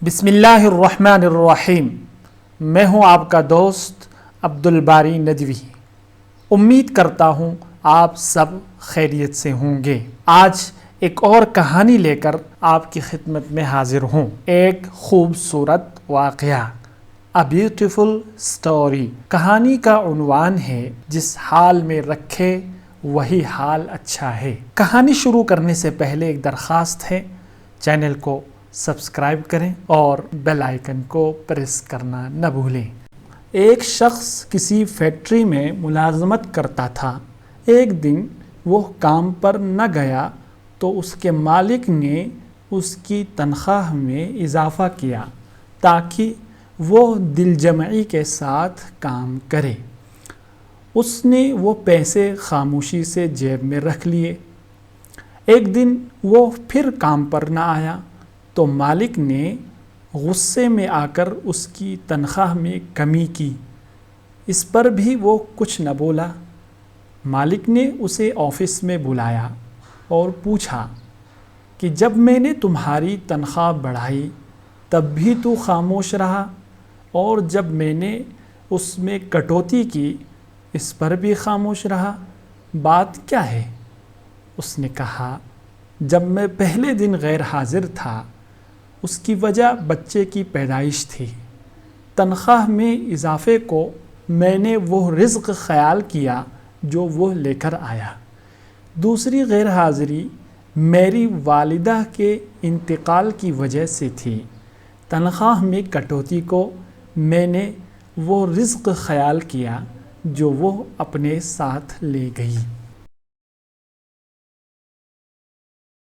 بسم اللہ الرحمن الرحیم۔ میں ہوں آپ کا دوست عبدالباری ندوی۔ امید کرتا ہوں آپ سب خیریت سے ہوں گے۔ آج ایک اور کہانی لے کر آپ کی خدمت میں حاضر ہوں۔ ایک خوبصورت واقعہ، A Beautiful Story۔ کہانی کا عنوان ہے جس حال میں رکھے وہی حال اچھا ہے۔ کہانی شروع کرنے سے پہلے ایک درخواست ہے، چینل کو سبسکرائب کریں اور بیل آئیکن کو پریس کرنا نہ بھولیں۔ ایک شخص کسی فیکٹری میں ملازمت کرتا تھا۔ ایک دن وہ کام پر نہ گیا تو اس کے مالک نے اس کی تنخواہ میں اضافہ کیا تاکہ وہ دل جمعی کے ساتھ کام کرے۔ اس نے وہ پیسے خاموشی سے جیب میں رکھ لیے۔ ایک دن وہ پھر کام پر نہ آیا تو مالک نے غصے میں آ کر اس کی تنخواہ میں کمی کی۔ اس پر بھی وہ کچھ نہ بولا۔ مالک نے اسے آفس میں بلایا اور پوچھا کہ جب میں نے تمہاری تنخواہ بڑھائی تب بھی تو خاموش رہا، اور جب میں نے اس میں کٹوتی کی اس پر بھی خاموش رہا، بات کیا ہے؟ اس نے کہا، جب میں پہلے دن غیر حاضر تھا اس کی وجہ بچے کی پیدائش تھی۔ تنخواہ میں اضافے کو میں نے وہ رزق خیال کیا جو وہ لے کر آیا۔ دوسری غیر حاضری میری والدہ کے انتقال کی وجہ سے تھی۔ تنخواہ میں کٹوتی کو میں نے وہ رزق خیال کیا جو وہ اپنے ساتھ لے گئی۔